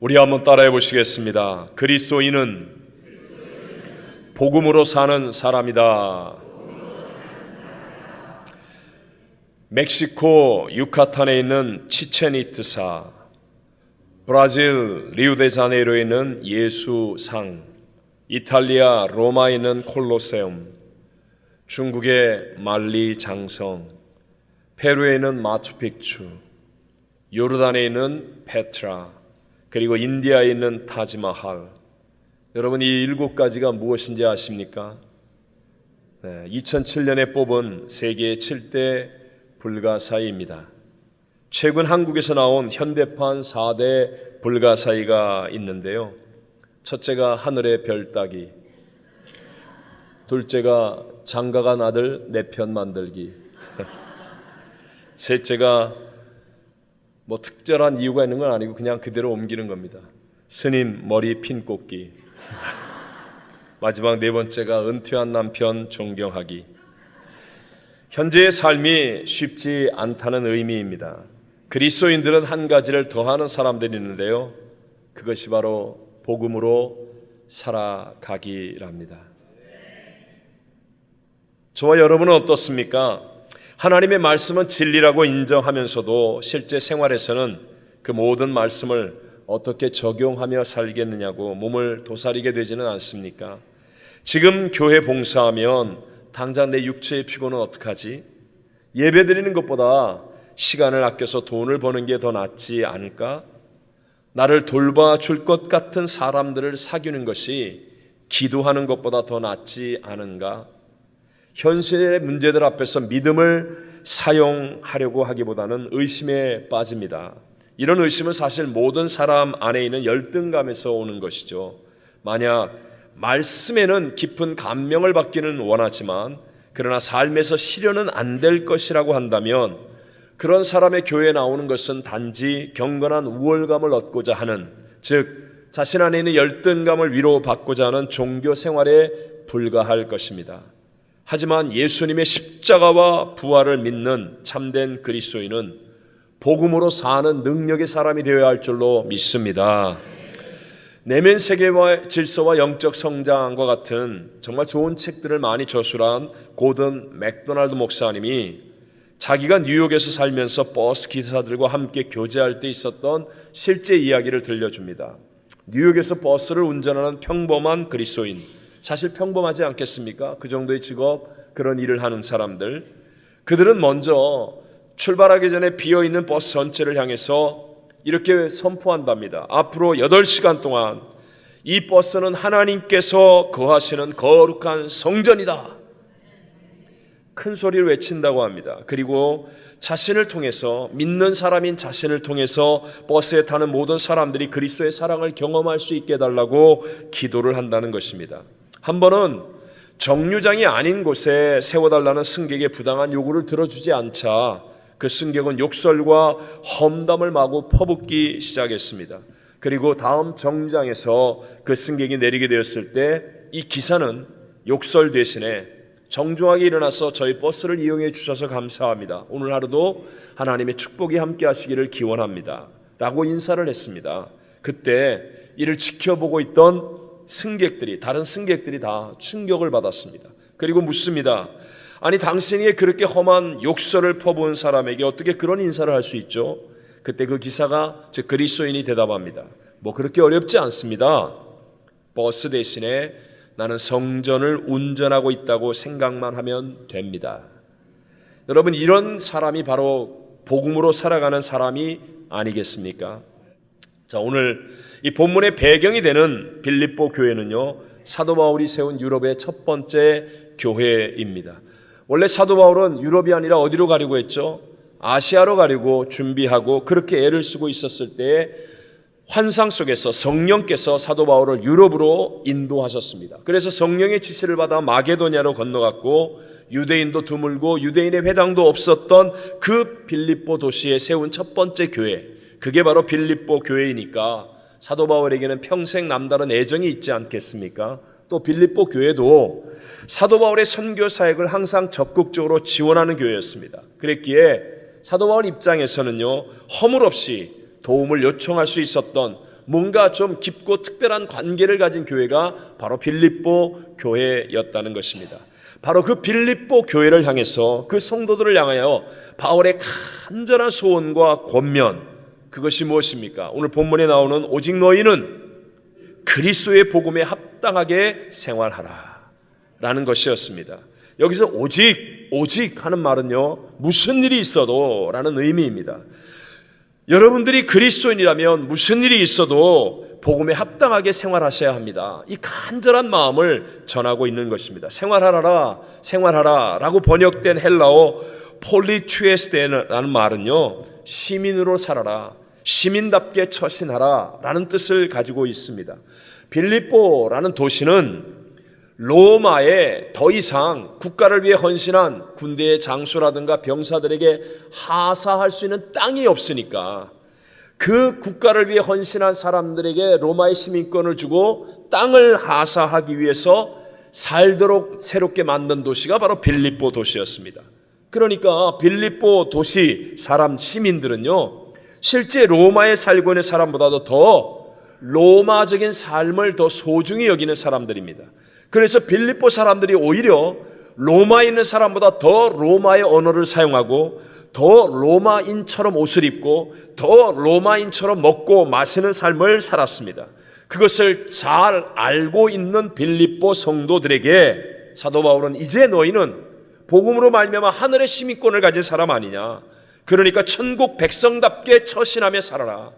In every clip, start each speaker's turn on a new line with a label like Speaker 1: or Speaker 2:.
Speaker 1: 우리 한번 따라해 보시겠습니다. 그리스도인은 복음으로 사는 사람이다. 멕시코 유카탄에 있는 치첸이트사, 브라질 리우데자네이루에 있는 예수상, 이탈리아 로마에 있는 콜로세움, 중국의 만리장성, 페루에 있는 마추픽추, 요르단에 있는 페트라, 그리고 인디아에 있는 타지마할. 여러분, 이 7가지가 무엇인지 아십니까? 2007년에 뽑은 세계 7대 불가사의입니다. 최근 한국에서 나온 현대판 4대 불가사의가 있는데요. 첫째가 하늘의 별 따기, 둘째가 장가간 아들 내 편 만들기, 셋째가 뭐 특별한 이유가 있는 건 아니고 그냥 그대로 옮기는 겁니다. 스님 머리 핀 꽂기. 마지막 4번째가 은퇴한 남편 존경하기. 현재의 삶이 쉽지 않다는 의미입니다. 그리스도인들은 한 가지를 더하는 사람들이 있는데요, 그것이 바로 복음으로 살아가기랍니다. 저와 여러분은 어떻습니까? 하나님의 말씀은 진리라고 인정하면서도 실제 생활에서는 그 모든 말씀을 어떻게 적용하며 살겠느냐고 몸을 도사리게 되지는 않습니까? 지금 교회 봉사하면 당장 내 육체의 피곤은 어떡하지? 예배 드리는 것보다 시간을 아껴서 돈을 버는 게 더 낫지 않을까? 나를 돌봐줄 것 같은 사람들을 사귀는 것이 기도하는 것보다 더 낫지 않은가? 현실의 문제들 앞에서 믿음을 사용하려고 하기보다는 의심에 빠집니다. 이런 의심은 사실 모든 사람 안에 있는 열등감에서 오는 것이죠. 만약 말씀에는 깊은 감명을 받기는 원하지만 그러나 삶에서 실현은 안 될 것이라고 한다면 그런 사람의 교회에 나오는 것은 단지 경건한 우월감을 얻고자 하는, 즉 자신 안에 있는 열등감을 위로받고자 하는 종교 생활에 불과할 것입니다. 하지만 예수님의 십자가와 부활을 믿는 참된 그리스도인은 복음으로 사는 능력의 사람이 되어야 할 줄로 믿습니다. 내면 세계와 질서와 영적 성장과 같은 정말 좋은 책들을 많이 저술한 고든 맥도날드 목사님이 자기가 뉴욕에서 살면서 버스 기사들과 함께 교제할 때 있었던 실제 이야기를 들려줍니다. 뉴욕에서 버스를 운전하는 평범한 그리스도인, 사실 평범하지 않겠습니까? 그 정도의 직업, 그런 일을 하는 사람들, 그들은 먼저 출발하기 전에 비어있는 버스 전체를 향해서 이렇게 선포한답니다. 앞으로 8시간 동안 이 버스는 하나님께서 거하시는 거룩한 성전이다. 큰 소리를 외친다고 합니다. 그리고 자신을 통해서, 믿는 사람인 자신을 통해서 버스에 타는 모든 사람들이 그리스도의 사랑을 경험할 수 있게 해달라고 기도를 한다는 것입니다. 한 번은 정류장이 아닌 곳에 세워달라는 승객의 부당한 요구를 들어주지 않자 그 승객은 욕설과 험담을 마구 퍼붓기 시작했습니다. 그리고 다음 정류장에서 그 승객이 내리게 되었을 때 이 기사는 욕설 대신에 정중하게 일어나서 저희 버스를 이용해 주셔서 감사합니다. 오늘 하루도 하나님의 축복이 함께 하시기를 기원합니다. 라고 인사를 했습니다. 그때 이를 지켜보고 있던 다른 승객들이 다 충격을 받았습니다. 그리고 묻습니다. 아니, 당신이 그렇게 험한 욕설을 퍼부은 사람에게 어떻게 그런 인사를 할 수 있죠? 그때 그 기사가, 즉 그리스도인이 대답합니다. 뭐 그렇게 어렵지 않습니다. 버스 대신에 나는 성전을 운전하고 있다고 생각만 하면 됩니다. 여러분, 이런 사람이 바로 복음으로 살아가는 사람이 아니겠습니까? 자, 오늘 이 본문의 배경이 되는 빌립보 교회는요, 사도 바울이 세운 유럽의 첫 번째 교회입니다. 원래 사도 바울은 유럽이 아니라 어디로 가려고 했죠? 아시아로 가려고 준비하고 그렇게 애를 쓰고 있었을 때 환상 속에서 성령께서 사도 바울을 유럽으로 인도하셨습니다. 그래서 성령의 지시를 받아 마게도냐로 건너갔고 유대인도 드물고 유대인의 회당도 없었던 그 빌립보 도시에 세운 첫 번째 교회, 그게 바로 빌립보 교회이니까 사도 바울에게는 평생 남다른 애정이 있지 않겠습니까? 또 빌립보 교회도 사도 바울의 선교 사역을 항상 적극적으로 지원하는 교회였습니다. 그랬기에 사도 바울 입장에서는요, 허물없이 도움을 요청할 수 있었던 뭔가 좀 깊고 특별한 관계를 가진 교회가 바로 빌립보 교회였다는 것입니다. 바로 그 빌립보 교회를 향해서, 그 성도들을 향하여 바울의 간절한 소원과 권면, 그것이 무엇입니까? 오늘 본문에 나오는 오직 너희는 그리스도의 복음에 합당하게 생활하라 라는 것이었습니다. 여기서 오직 하는 말은요, 무슨 일이 있어도 라는 의미입니다. 여러분들이 그리스도인이라면 무슨 일이 있어도 복음에 합당하게 생활하셔야 합니다. 이 간절한 마음을 전하고 있는 것입니다. 생활하라 라고 번역된 헬라어 폴리투에스테라는 말은요, 시민으로 살아라, 시민답게 처신하라 라는 뜻을 가지고 있습니다. 빌립보라는 도시는 로마에 더 이상 국가를 위해 헌신한 군대의 장수라든가 병사들에게 하사할 수 있는 땅이 없으니까 그 국가를 위해 헌신한 사람들에게 로마의 시민권을 주고 땅을 하사하기 위해서 살도록 새롭게 만든 도시가 바로 빌립보 도시였습니다. 그러니까 빌립보 도시 시민들은요, 실제 로마에 살고 있는 사람보다도 더 로마적인 삶을 더 소중히 여기는 사람들입니다. 그래서 빌립보 사람들이 오히려 로마에 있는 사람보다 더 로마의 언어를 사용하고 더 로마인처럼 옷을 입고 더 로마인처럼 먹고 마시는 삶을 살았습니다. 그것을 잘 알고 있는 빌립보 성도들에게 사도 바울은 이제 너희는 복음으로 말미암아 하늘의 시민권을 가진 사람 아니냐, 그러니까 천국 백성답게 처신하며 살아라,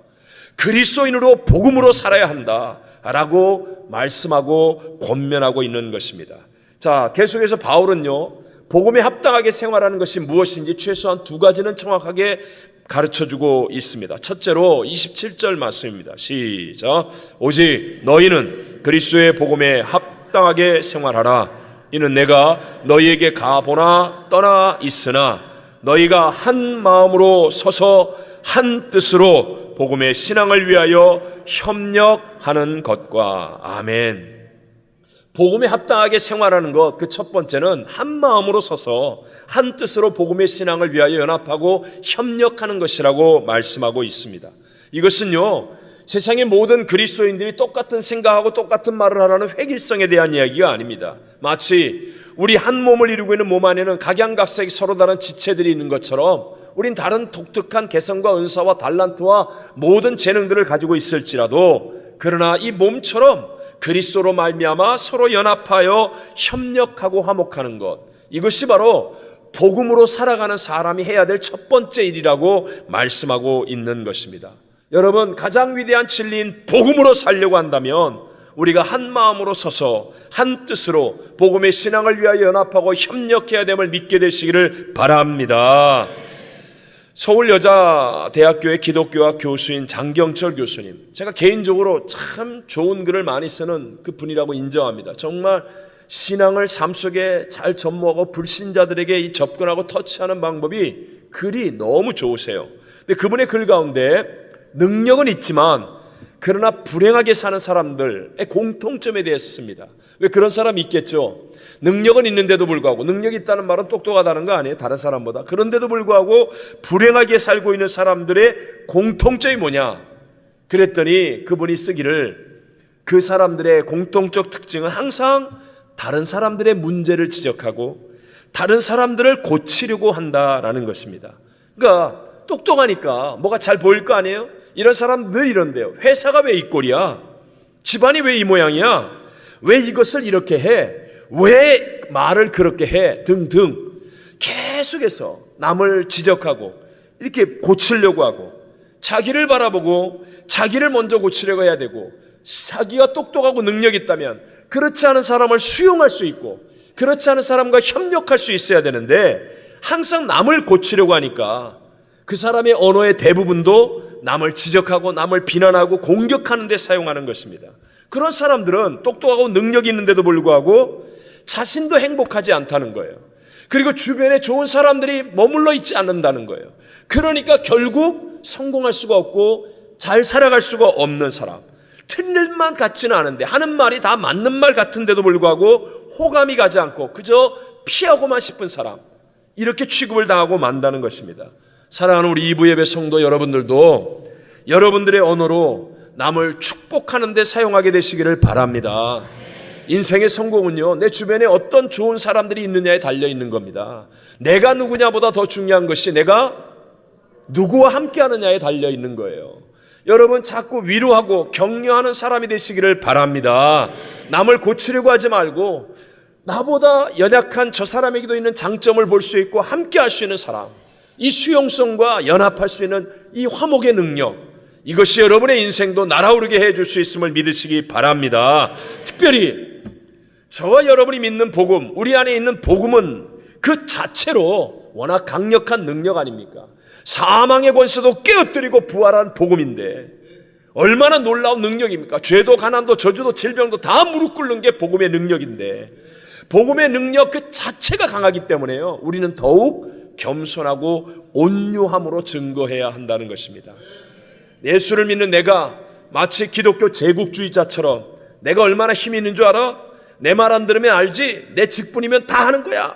Speaker 1: 그리스도인으로 복음으로 살아야 한다 라고 말씀하고 권면하고 있는 것입니다. 자, 계속해서 바울은요, 복음에 합당하게 생활하는 것이 무엇인지 최소한 두 가지는 정확하게 가르쳐주고 있습니다. 첫째로 27절 말씀입니다. 시작. 오직 너희는 그리스도의 복음에 합당하게 생활하라. 이는 내가 너희에게 가보나 떠나 있으나 너희가 한 마음으로 서서 한 뜻으로 복음의 신앙을 위하여 협력하는 것과. 아멘. 복음에 합당하게 생활하는 것, 그 첫 번째는 한 마음으로 서서 한 뜻으로 복음의 신앙을 위하여 연합하고 협력하는 것이라고 말씀하고 있습니다. 이것은요, 세상의 모든 그리스도인들이 똑같은 생각하고 똑같은 말을 하라는 획일성에 대한 이야기가 아닙니다. 마치 우리 한 몸을 이루고 있는 몸 안에는 각양각색이 서로 다른 지체들이 있는 것처럼 우린 다른 독특한 개성과 은사와 달란트와 모든 재능들을 가지고 있을지라도, 그러나 이 몸처럼 그리스도로 말미암아 서로 연합하여 협력하고 화목하는 것, 이것이 바로 복음으로 살아가는 사람이 해야 될 첫 번째 일이라고 말씀하고 있는 것입니다. 여러분, 가장 위대한 진리인 복음으로 살려고 한다면 우리가 한 마음으로 서서 한 뜻으로 복음의 신앙을 위하여 연합하고 협력해야 됨을 믿게 되시기를 바랍니다. 서울여자대학교의 기독교학 교수인 장경철 교수님, 제가 개인적으로 참 좋은 글을 많이 쓰는 그 분이라고 인정합니다. 정말 신앙을 삶 속에 잘 접목하고 불신자들에게 이 접근하고 터치하는 방법이 글이 너무 좋으세요. 근데 그분의 글 가운데 능력은 있지만 그러나 불행하게 사는 사람들의 공통점에 대해서 씁니다. 왜 그런 사람이 있겠죠? 능력은 있는데도 불구하고, 능력이 있다는 말은 똑똑하다는 거 아니에요? 다른 사람보다. 그런데도 불구하고 불행하게 살고 있는 사람들의 공통점이 뭐냐? 그랬더니 그분이 쓰기를, 그 사람들의 공통적 특징은 항상 다른 사람들의 문제를 지적하고 다른 사람들을 고치려고 한다라는 것입니다. 그러니까 똑똑하니까 뭐가 잘 보일 거 아니에요? 이런 사람 늘 이런데요. 회사가 왜 이 꼴이야? 집안이 왜 이 모양이야? 왜 이것을 이렇게 해? 왜 말을 그렇게 해? 등등 계속해서 남을 지적하고 이렇게 고치려고 하고, 자기를 바라보고 자기를 먼저 고치려고 해야 되고, 자기가 똑똑하고 능력이 있다면 그렇지 않은 사람을 수용할 수 있고 그렇지 않은 사람과 협력할 수 있어야 되는데, 항상 남을 고치려고 하니까 그 사람의 언어의 대부분도 남을 지적하고 남을 비난하고 공격하는 데 사용하는 것입니다. 그런 사람들은 똑똑하고 능력이 있는데도 불구하고 자신도 행복하지 않다는 거예요. 그리고 주변에 좋은 사람들이 머물러 있지 않는다는 거예요. 그러니까 결국 성공할 수가 없고 잘 살아갈 수가 없는 사람, 틀릴 만 같지는 않은데 하는 말이 다 맞는 말 같은데도 불구하고 호감이 가지 않고 그저 피하고만 싶은 사람, 이렇게 취급을 당하고 만다는 것입니다. 사랑하는 우리 이부 예배 성도 여러분들도 여러분들의 언어로 남을 축복하는 데 사용하게 되시기를 바랍니다. 인생의 성공은요, 내 주변에 어떤 좋은 사람들이 있느냐에 달려 있는 겁니다. 내가 누구냐보다 더 중요한 것이 내가 누구와 함께 하느냐에 달려 있는 거예요. 여러분 자꾸 위로하고 격려하는 사람이 되시기를 바랍니다. 남을 고치려고 하지 말고 나보다 연약한 저 사람에게도 있는 장점을 볼 수 있고 함께 할 수 있는 사람, 이 수용성과 연합할 수 있는 이 화목의 능력, 이것이 여러분의 인생도 날아오르게 해줄 수 있음을 믿으시기 바랍니다. 특별히 저와 여러분이 믿는 복음, 우리 안에 있는 복음은 그 자체로 워낙 강력한 능력 아닙니까? 사망의 권세도 깨어뜨리고 부활한 복음인데 얼마나 놀라운 능력입니까? 죄도 가난도 저주도 질병도 다 무릎 꿇는 게 복음의 능력인데, 복음의 능력 그 자체가 강하기 때문에요, 우리는 더욱 겸손하고 온유함으로 증거해야 한다는 것입니다. 예수를 믿는 내가 마치 기독교 제국주의자처럼 내가 얼마나 힘이 있는 줄 알아? 내 말 안 들으면 알지? 내 직분이면 다 하는 거야.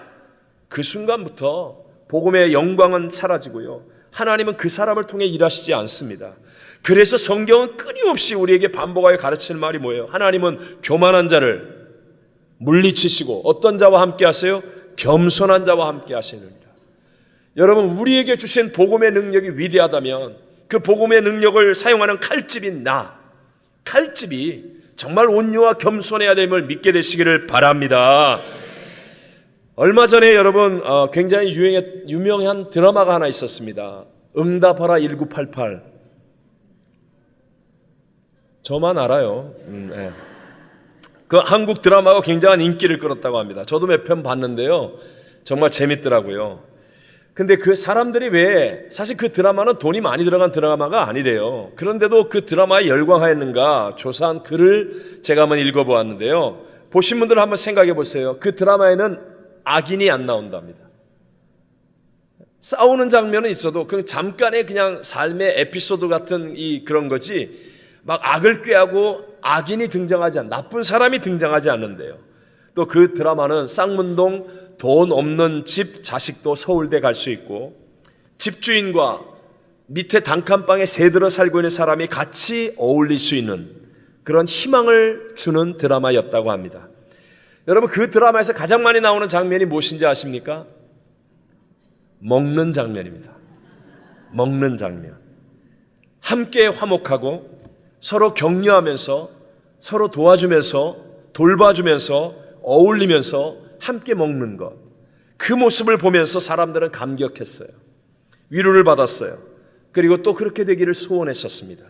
Speaker 1: 그 순간부터 복음의 영광은 사라지고요, 하나님은 그 사람을 통해 일하시지 않습니다. 그래서 성경은 끊임없이 우리에게 반복하여 가르치는 말이 뭐예요? 하나님은 교만한 자를 물리치시고 어떤 자와 함께 하세요? 겸손한 자와 함께 하시느니라. 여러분, 우리에게 주신 복음의 능력이 위대하다면 그 복음의 능력을 사용하는 칼집인 칼집이 정말 온유와 겸손해야 됨을 믿게 되시기를 바랍니다. 얼마 전에 여러분 굉장히 유명한 드라마가 하나 있었습니다. 응답하라 1988. 저만 알아요. 네. 그 한국 드라마가 굉장한 인기를 끌었다고 합니다. 저도 몇 편 봤는데요, 정말 재밌더라고요. 근데 그 사람들이 왜, 사실 그 드라마는 돈이 많이 들어간 드라마가 아니래요. 그런데도 그 드라마에 열광하였는가 조사한 글을 제가 한번 읽어보았는데요, 보신 분들 한번 생각해 보세요. 그 드라마에는 악인이 안 나온답니다. 싸우는 장면은 있어도 그 잠깐의 그냥 삶의 에피소드 같은 그런 거지, 막 악을 꾀하고 악인이 등장하지 않는, 나쁜 사람이 등장하지 않는데요. 또 그 드라마는 쌍문동 돈 없는 집 자식도 서울대 갈 수 있고, 집주인과 밑에 단칸방에 새들어 살고 있는 사람이 같이 어울릴 수 있는 그런 희망을 주는 드라마였다고 합니다. 여러분, 그 드라마에서 가장 많이 나오는 장면이 무엇인지 아십니까? 먹는 장면입니다. 먹는 장면. 함께 화목하고 서로 격려하면서 서로 도와주면서 돌봐주면서 어울리면서 함께 먹는 것, 그 모습을 보면서 사람들은 감격했어요. 위로를 받았어요. 그리고 또 그렇게 되기를 소원했었습니다.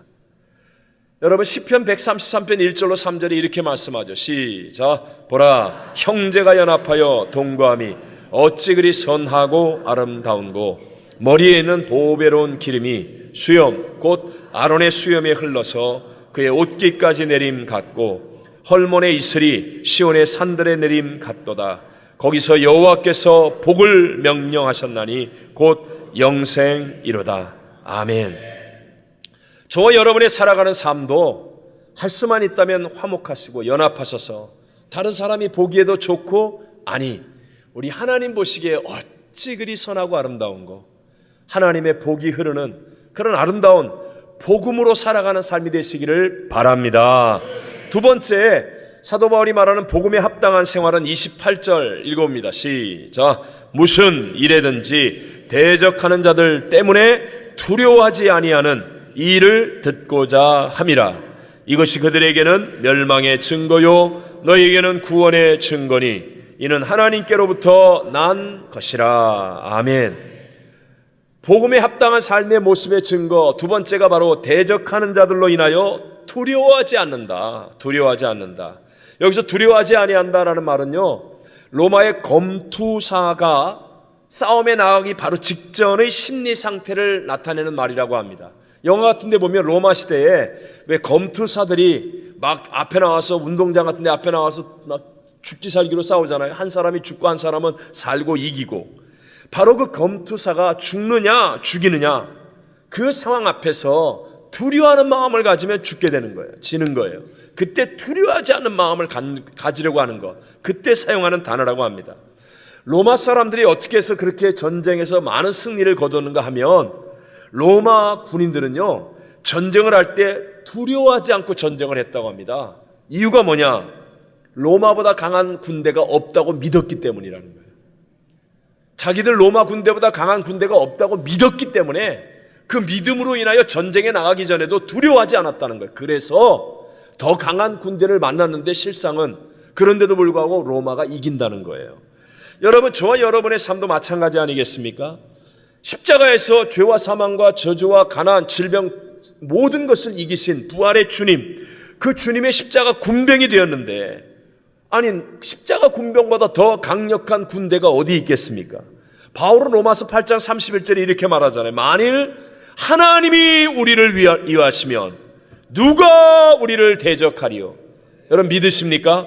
Speaker 1: 여러분, 시편 133편 1절로 3절에 이렇게 말씀하죠. 시작. 보라, 형제가 연합하여 동거함이 어찌 그리 선하고 아름다운고, 머리에 있는 보배로운 기름이 수염 곧 아론의 수염에 흘러서 그의 옷깃까지 내림 같고, 헐몬의 이슬이 시온의 산들에 내림 같도다. 거기서 여호와께서 복을 명령하셨나니 곧 영생이로다. 아멘. 저와 여러분의 살아가는 삶도 할 수만 있다면 화목하시고 연합하셔서 다른 사람이 보기에도 좋고, 아니 우리 하나님 보시기에 어찌 그리 선하고 아름다운 거, 하나님의 복이 흐르는 그런 아름다운 복음으로 살아가는 삶이 되시기를 바랍니다. 두 번째, 사도 바울이 말하는 복음에 합당한 생활은 28절 읽어봅니다. 시작. 무슨 일에든지 대적하는 자들 때문에 두려워하지 아니하는 이 일을 듣고자 함이라. 이것이 그들에게는 멸망의 증거요 너희에게는 구원의 증거니 이는 하나님께로부터 난 것이라. 아멘. 복음에 합당한 삶의 모습의 증거 두 번째가 바로 대적하는 자들로 인하여 두려워하지 않는다. 두려워하지 않는다. 여기서 두려워하지 아니한다라는 말은요, 로마의 검투사가 싸움에 나가기 바로 직전의 심리 상태를 나타내는 말이라고 합니다. 영화 같은 데 보면 로마 시대에 왜 검투사들이 막 앞에 나와서, 운동장 같은 데 앞에 나와서 막 죽기 살기로 싸우잖아요. 한 사람이 죽고 한 사람은 살고 이기고, 바로 그 검투사가 죽느냐 죽이느냐 그 상황 앞에서 두려워하는 마음을 가지면 죽게 되는 거예요. 지는 거예요. 그때 두려워하지 않는 마음을 가지려고 하는 것, 그때 사용하는 단어라고 합니다. 로마 사람들이 어떻게 해서 그렇게 전쟁에서 많은 승리를 거뒀는가 하면 로마 군인들은요, 전쟁을 할 때 두려워하지 않고 전쟁을 했다고 합니다. 이유가 뭐냐? 로마보다 강한 군대가 없다고 믿었기 때문이라는 거예요. 자기들 로마 군대보다 강한 군대가 없다고 믿었기 때문에 그 믿음으로 인하여 전쟁에 나가기 전에도 두려워하지 않았다는 거예요. 그래서 더 강한 군대를 만났는데 실상은 그런데도 불구하고 로마가 이긴다는 거예요. 여러분, 저와 여러분의 삶도 마찬가지 아니겠습니까? 십자가에서 죄와 사망과 저주와 가난, 질병 모든 것을 이기신 부활의 주님, 그 주님의 십자가 군병이 되었는데, 아니 십자가 군병보다 더 강력한 군대가 어디 있겠습니까? 바울은 로마서 8장 31절에 이렇게 말하잖아요. 만일 하나님이 우리를 위하시면 누가 우리를 대적하리요? 여러분 믿으십니까?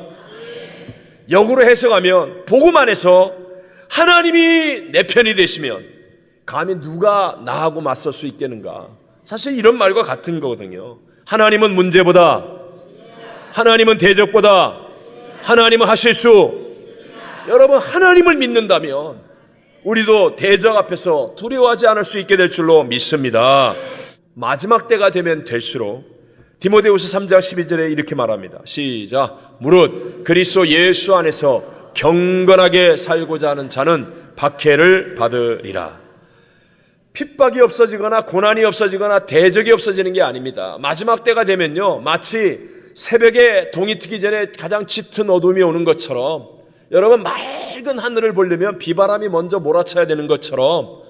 Speaker 1: 역으로 해석하면 복음 안에서 하나님이 내 편이 되시면 감히 누가 나하고 맞설 수 있겠는가? 사실 이런 말과 같은 거거든요. 하나님은 문제보다, 하나님은 대적보다, 하나님은 하실 수. 여러분, 하나님을 믿는다면 우리도 대적 앞에서 두려워하지 않을 수 있게 될 줄로 믿습니다. 마지막 때가 되면 될수록 디모데후서 3장 12절에 이렇게 말합니다. 시작. 무릇 그리스도 예수 안에서 경건하게 살고자 하는 자는 박해를 받으리라. 핍박이 없어지거나 고난이 없어지거나 대적이 없어지는 게 아닙니다. 마지막 때가 되면요, 마치 새벽에 동이 트기 전에 가장 짙은 어둠이 오는 것처럼, 여러분 맑은 하늘을 보려면 비바람이 먼저 몰아쳐야 되는 것처럼,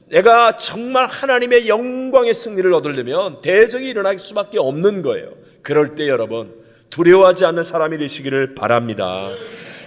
Speaker 1: 내가 정말 하나님의 영광의 승리를 얻으려면 대적이 일어날 수밖에 없는 거예요. 그럴 때 여러분 두려워하지 않는 사람이 되시기를 바랍니다.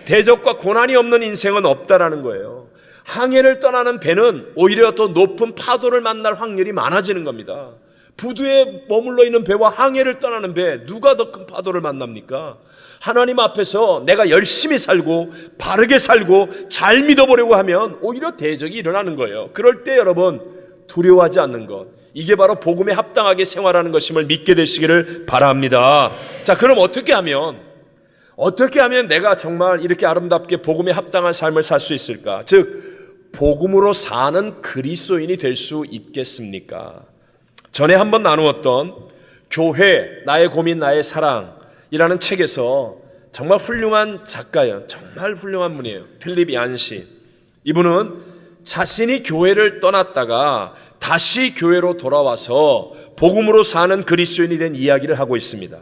Speaker 1: 대적과 고난이 없는 인생은 없다라는 거예요. 항해를 떠나는 배는 오히려 더 높은 파도를 만날 확률이 많아지는 겁니다. 부두에 머물러 있는 배와 항해를 떠나는 배, 누가 더 큰 파도를 만납니까? 하나님 앞에서 내가 열심히 살고 바르게 살고 잘 믿어보려고 하면 오히려 대적이 일어나는 거예요. 그럴 때 여러분 두려워하지 않는 것, 이게 바로 복음에 합당하게 생활하는 것임을 믿게 되시기를 바랍니다. 자, 그럼 어떻게 하면 내가 정말 이렇게 아름답게 복음에 합당한 삶을 살 수 있을까? 즉 복음으로 사는 그리스도인이 될 수 있겠습니까? 전에 한번 나누었던 교회, 나의 고민, 나의 사랑이라는 책에서 정말 훌륭한 작가예요. 정말 훌륭한 분이에요. 필립 얀시. 이분은 자신이 교회를 떠났다가 다시 교회로 돌아와서 복음으로 사는 그리스도인이 된 이야기를 하고 있습니다.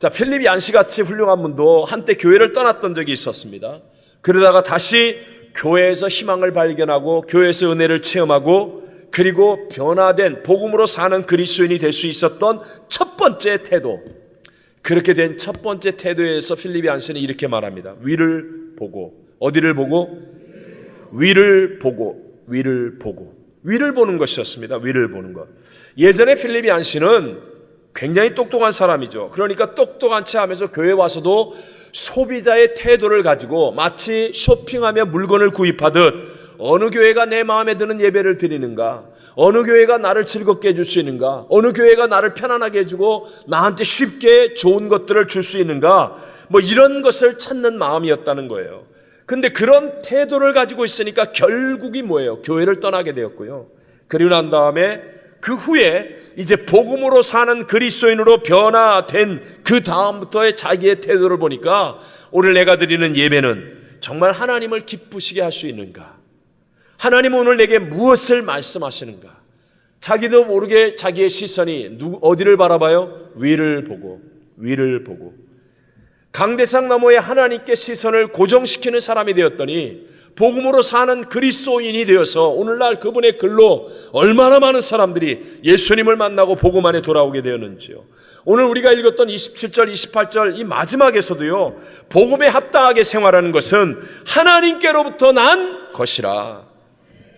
Speaker 1: 자, 필립 얀시 같이 훌륭한 분도 한때 교회를 떠났던 적이 있었습니다. 그러다가 다시 교회에서 희망을 발견하고 교회에서 은혜를 체험하고 그리고 변화된 복음으로 사는 그리스도인이 될 수 있었던 첫 번째 태도, 그렇게 된 첫 번째 태도에서 필립 얀시는 이렇게 말합니다. 위를 보고, 어디를 보고? 위를 보고, 위를 보고. 위를 보는 것이었습니다. 위를 보는 것. 예전에 필립 얀시는 굉장히 똑똑한 사람이죠. 그러니까 똑똑한 체 하면서 교회 와서도 소비자의 태도를 가지고 마치 쇼핑하며 물건을 구입하듯 어느 교회가 내 마음에 드는 예배를 드리는가, 어느 교회가 나를 즐겁게 해줄 수 있는가, 어느 교회가 나를 편안하게 해주고 나한테 쉽게 좋은 것들을 줄 수 있는가, 뭐 이런 것을 찾는 마음이었다는 거예요. 근데 그런 태도를 가지고 있으니까 결국이 뭐예요? 교회를 떠나게 되었고요. 그리고 난 다음에 그 후에 이제 복음으로 사는 그리스도인으로 변화된 그 다음부터의 자기의 태도를 보니까 오늘 내가 드리는 예배는 정말 하나님을 기쁘시게 할 수 있는가? 하나님은 오늘 내게 무엇을 말씀하시는가? 자기도 모르게 자기의 시선이 어디를 바라봐요? 위를 보고, 위를 보고. 강대상 너머에 하나님께 시선을 고정시키는 사람이 되었더니 복음으로 사는 그리스도인이 되어서 오늘날 그분의 글로 얼마나 많은 사람들이 예수님을 만나고 복음 안에 돌아오게 되었는지요. 오늘 우리가 읽었던 27절, 28절 이 마지막에서도요, 복음에 합당하게 생활하는 것은 하나님께로부터 난 것이라.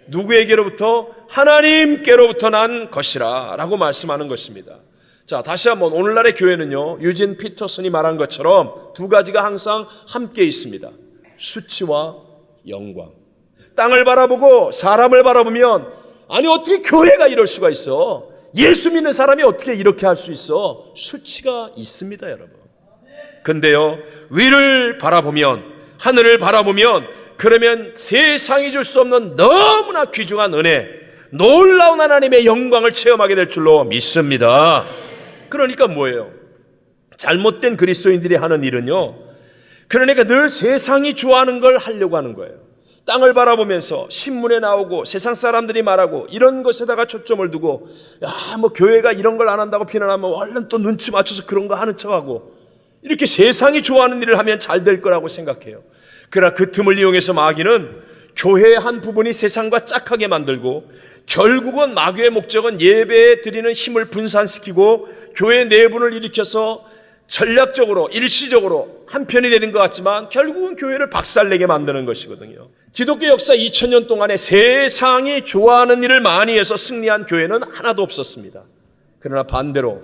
Speaker 1: 누구에게로부터? 하나님께로부터 난 것이라 라고 말씀하는 것입니다. 자, 다시 한번 오늘날의 교회는요, 유진 피터슨이 말한 것처럼 두 가지가 항상 함께 있습니다. 수치와 영광. 땅을 바라보고 사람을 바라보면, 아니 어떻게 교회가 이럴 수가 있어? 예수 믿는 사람이 어떻게 이렇게 할 수 있어? 수치가 있습니다, 여러분. 근데요, 위를 바라보면, 하늘을 바라보면 그러면 세상이 줄 수 없는 너무나 귀중한 은혜, 놀라운 하나님의 영광을 체험하게 될 줄로 믿습니다. 그러니까 뭐예요? 잘못된 그리스도인들이 하는 일은요, 그러니까 늘 세상이 좋아하는 걸 하려고 하는 거예요. 땅을 바라보면서 신문에 나오고 세상 사람들이 말하고 이런 것에다가 초점을 두고, 야, 뭐 교회가 이런 걸 안 한다고 비난하면 얼른 또 눈치 맞춰서 그런 거 하는 척하고, 이렇게 세상이 좋아하는 일을 하면 잘 될 거라고 생각해요. 그러나 그 틈을 이용해서 마귀는 교회의 한 부분이 세상과 짝하게 만들고, 결국은 마귀의 목적은 예배에 드리는 힘을 분산시키고 교회 내분을 일으켜서 전략적으로 일시적으로 한편이 되는 것 같지만 결국은 교회를 박살내게 만드는 것이거든요. 기독교 역사 2000년 동안에 세상이 좋아하는 일을 많이 해서 승리한 교회는 하나도 없었습니다. 그러나 반대로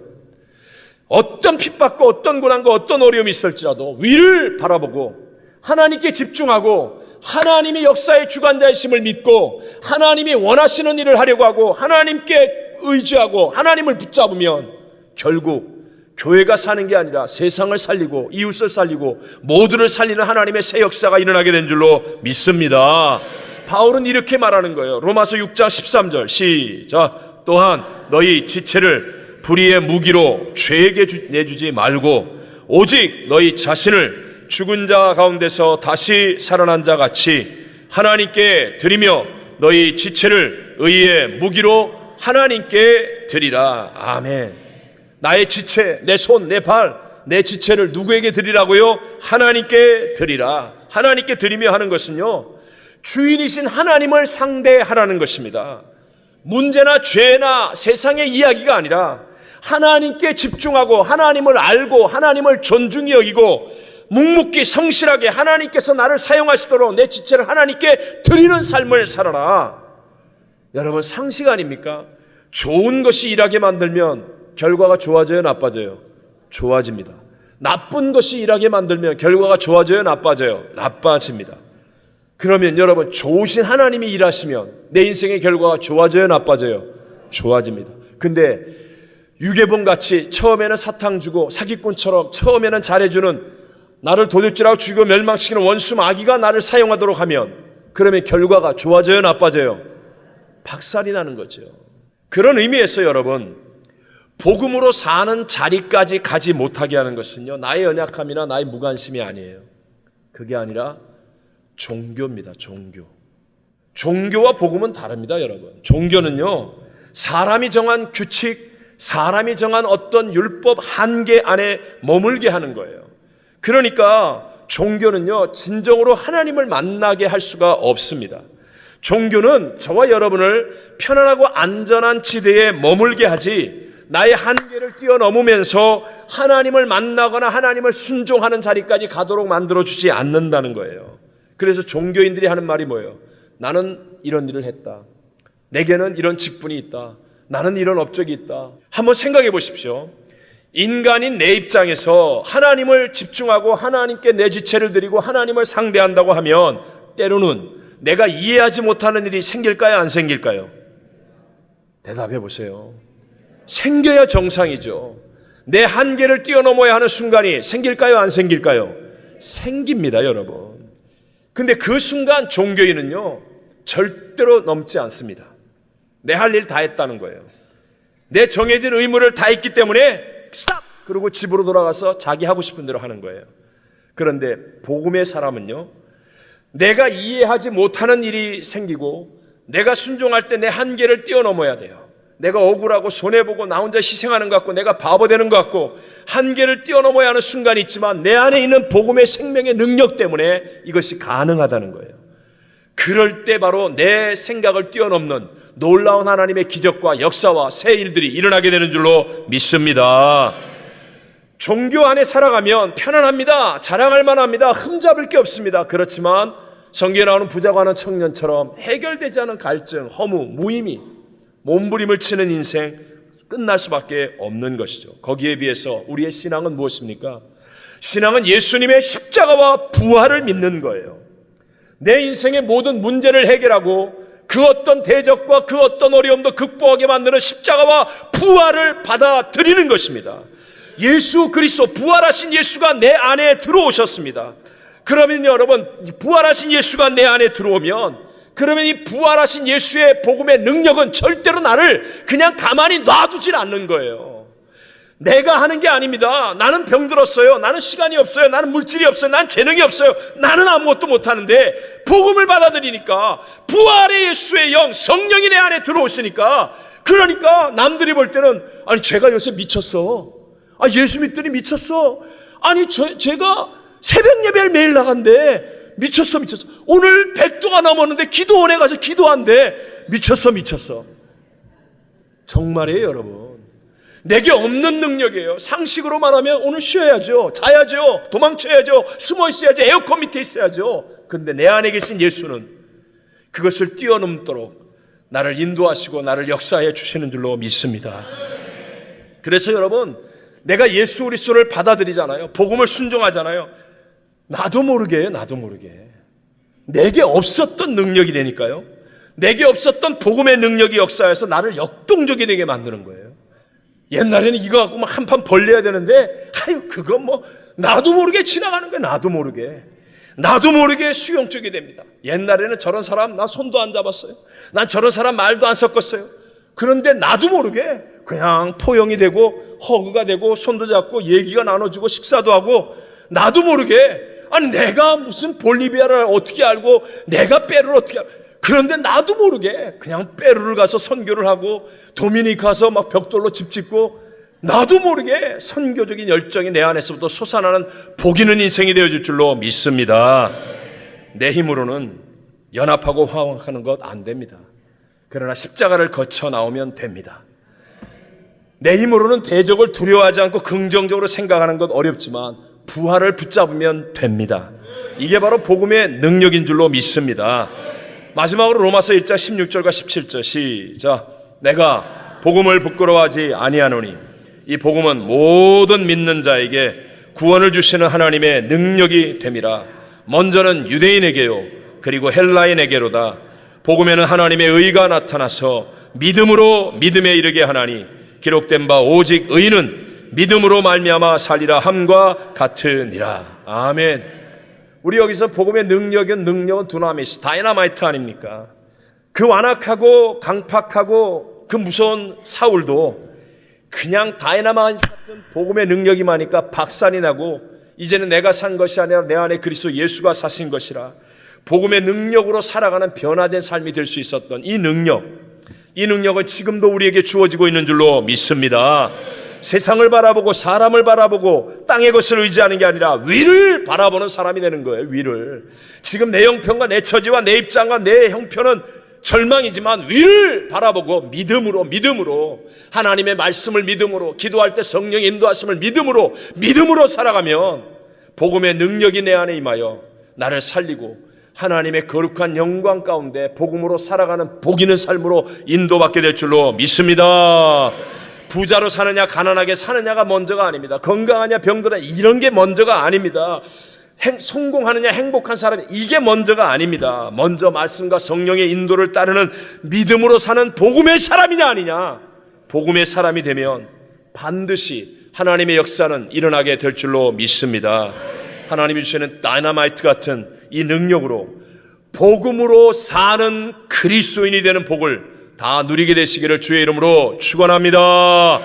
Speaker 1: 어떤 핍박과 어떤 고난과 어떤 어려움이 있을지라도 위를 바라보고 하나님께 집중하고 하나님이 역사의 주관자이심을 믿고 하나님이 원하시는 일을 하려고 하고 하나님께 의지하고 하나님을 붙잡으면 결국 교회가 사는 게 아니라 세상을 살리고 이웃을 살리고 모두를 살리는 하나님의 새 역사가 일어나게 된 줄로 믿습니다. 바울은 이렇게 말하는 거예요. 로마서 6장 13절 시작. 또한 너희 지체를 불의의 무기로 죄에게 내주지 말고 오직 너희 자신을 죽은 자 가운데서 다시 살아난 자 같이 하나님께 드리며 너희 지체를 의의 무기로 하나님께 드리라. 아멘. 나의 지체, 내 손, 내 발, 내 지체를 누구에게 드리라고요? 하나님께 드리라. 하나님께 드리며 하는 것은요, 주인이신 하나님을 상대하라는 것입니다. 문제나 죄나 세상의 이야기가 아니라 하나님께 집중하고 하나님을 알고 하나님을 존중히 여기고 묵묵히 성실하게 하나님께서 나를 사용하시도록 내 지체를 하나님께 드리는 삶을 살아라. 여러분, 상식 아닙니까? 좋은 것이 일하게 만들면 결과가 좋아져요, 나빠져요? 좋아집니다. 나쁜 것이 일하게 만들면 결과가 좋아져요, 나빠져요? 나빠집니다. 그러면 여러분, 좋으신 하나님이 일하시면 내 인생의 결과가 좋아져요, 나빠져요? 좋아집니다. 근데 유괴범 같이 처음에는 사탕 주고 사기꾼처럼 처음에는 잘해주는, 나를 도둑질하고 죽이고 멸망시키는 원수 마귀가 나를 사용하도록 하면 그러면 결과가 좋아져요, 나빠져요? 박살이 나는 거죠. 그런 의미에서 여러분, 복음으로 사는 자리까지 가지 못하게 하는 것은요, 나의 연약함이나 나의 무관심이 아니에요. 그게 아니라 종교입니다. 종교와 복음은 다릅니다, 여러분. 종교는요, 사람이 정한 규칙, 사람이 정한 어떤 율법 한계 안에 머물게 하는 거예요. 그러니까 종교는요, 진정으로 하나님을 만나게 할 수가 없습니다. 종교는 저와 여러분을 편안하고 안전한 지대에 머물게 하지 나의 한계를 뛰어넘으면서 하나님을 만나거나 하나님을 순종하는 자리까지 가도록 만들어주지 않는다는 거예요. 그래서 종교인들이 하는 말이 뭐예요? 나는 이런 일을 했다. 내게는 이런 직분이 있다. 나는 이런 업적이 있다. 한번 생각해 보십시오. 인간인 내 입장에서 하나님을 집중하고 하나님께 내 지체를 드리고 하나님을 상대한다고 하면 때로는 내가 이해하지 못하는 일이 생길까요, 안 생길까요? 대답해 보세요. 생겨야 정상이죠. 내 한계를 뛰어넘어야 하는 순간이 생길까요, 안 생길까요? 생깁니다, 여러분. 근데 그 순간 종교인은요, 절대로 넘지 않습니다. 내 할 일 다 했다는 거예요. 내 정해진 의무를 다 했기 때문에 스탑! 그러고 집으로 돌아가서 자기 하고 싶은 대로 하는 거예요. 그런데 복음의 사람은요, 내가 이해하지 못하는 일이 생기고 내가 순종할 때 내 한계를 뛰어넘어야 돼요. 내가 억울하고 손해보고 나 혼자 희생하는 것 같고 내가 바보 되는 것 같고 한계를 뛰어넘어야 하는 순간이 있지만 내 안에 있는 복음의 생명의 능력 때문에 이것이 가능하다는 거예요. 그럴 때 바로 내 생각을 뛰어넘는 놀라운 하나님의 기적과 역사와 새 일들이 일어나게 되는 줄로 믿습니다. 종교 안에 살아가면 편안합니다. 자랑할 만합니다. 흠잡을 게 없습니다. 그렇지만 성경에 나오는 부자가 하는 청년처럼 해결되지 않은 갈증, 허무, 무의미, 몸부림을 치는 인생 끝날 수밖에 없는 것이죠. 거기에 비해서 우리의 신앙은 무엇입니까? 신앙은 예수님의 십자가와 부활을 믿는 거예요. 내 인생의 모든 문제를 해결하고 그 어떤 대적과 그 어떤 어려움도 극복하게 만드는 십자가와 부활을 받아들이는 것입니다. 예수 그리스도, 부활하신 예수가 내 안에 들어오셨습니다. 그러면 여러분, 부활하신 예수가 내 안에 들어오면, 그러면 이 부활하신 예수의 복음의 능력은 절대로 나를 그냥 가만히 놔두질 않는 거예요. 내가 하는 게 아닙니다. 나는 병들었어요. 나는 시간이 없어요. 나는 물질이 없어요. 나는 재능이 없어요. 나는 아무것도 못하는데 복음을 받아들이니까 부활의 예수의 영, 성령이 내 안에 들어오시니까, 그러니까 남들이 볼 때는 아니 제가 요새 미쳤어. 아 예수 믿더니 미쳤어. 아니 제가 새벽 예배를 매일 나간대. 미쳤어. 오늘 100도가 넘었는데 기도원에 가서 기도한대. 미쳤어. 정말이에요 여러분. 내게 없는 능력이에요. 상식으로 말하면 오늘 쉬어야죠. 자야죠. 도망쳐야죠. 숨어 있어야죠. 에어컨 밑에 있어야죠. 근데 내 안에 계신 예수는 그것을 뛰어넘도록 나를 인도하시고 나를 역사해 주시는 줄로 믿습니다. 그래서 여러분, 내가 예수 그리스도를 받아들이잖아요. 복음을 순종하잖아요. 나도 모르게 내게 없었던 능력이 되니까요. 내게 없었던 복음의 능력이 역사해서 나를 역동적이 되게 만드는 거예요. 옛날에는 이거 갖고 막 한판 벌려야 되는데, 아유 그건 뭐 나도 모르게 지나가는 거예요. 나도 모르게 수용적이 됩니다. 옛날에는 저런 사람 나 손도 안 잡았어요. 난 저런 사람 말도 안 섞었어요. 그런데 나도 모르게 그냥 포용이 되고 허그가 되고 손도 잡고 얘기가 나눠주고 식사도 하고, 나도 모르게, 아니 내가 무슨 볼리비아를 어떻게 알고 내가 페루를 어떻게 알고, 그런데 나도 모르게 그냥 페루를 가서 선교를 하고 도미니카 가서 막 벽돌로 집 짓고, 나도 모르게 선교적인 열정이 내 안에서부터 솟아나는 복 있는 인생이 되어질 줄로 믿습니다. 내 힘으로는 연합하고 화합하는 것 안 됩니다. 그러나 십자가를 거쳐 나오면 됩니다. 내 힘으로는 대적을 두려워하지 않고 긍정적으로 생각하는 것 어렵지만 부활을 붙잡으면 됩니다. 이게 바로 복음의 능력인 줄로 믿습니다. 마지막으로 로마서 1장 16절과 17절 시작. 내가 복음을 부끄러워하지 아니하노니 이 복음은 모든 믿는 자에게 구원을 주시는 하나님의 능력이 됨이라. 먼저는 유대인에게요 그리고 헬라인에게로다. 복음에는 하나님의 의가 나타나서 믿음으로 믿음에 이르게 하나니 기록된 바 오직 의인은 믿음으로 말미암아 살리라 함과 같으니라. 아멘. 우리 여기서 복음의 능력은 두나미스, 다이너마이트 아닙니까? 그 완악하고 강팍하고 그 무서운 사울도 그냥 다이너마이트 같은 복음의 능력이 많으니까 박살이 나고, 이제는 내가 산 것이 아니라 내 안에 그리스도 예수가 사신 것이라 복음의 능력으로 살아가는 변화된 삶이 될 수 있었던 이 능력은 지금도 우리에게 주어지고 있는 줄로 믿습니다. 세상을 바라보고 사람을 바라보고 땅의 것을 의지하는 게 아니라 위를 바라보는 사람이 되는 거예요. 위를. 지금 내 형편과 내 처지와 내 입장과 내 형편은 절망이지만 위를 바라보고 믿음으로 하나님의 말씀을 믿음으로, 기도할 때 성령의 인도하심을 믿음으로 살아가면 복음의 능력이 내 안에 임하여 나를 살리고 하나님의 거룩한 영광 가운데 복음으로 살아가는 복 있는 삶으로 인도받게 될 줄로 믿습니다. 부자로 사느냐 가난하게 사느냐가 먼저가 아닙니다. 건강하냐 병들하냐 이런 게 먼저가 아닙니다. 성공하느냐 행복한 사람 이게 먼저가 아닙니다. 먼저 말씀과 성령의 인도를 따르는 믿음으로 사는 복음의 사람이냐 아니냐. 복음의 사람이 되면 반드시 하나님의 역사는 일어나게 될 줄로 믿습니다. 하나님이 주시는 다이너마이트 같은 이 능력으로 복음으로 사는 그리스도인이 되는 복을 다 누리게 되시기를 주의 이름으로 축원합니다.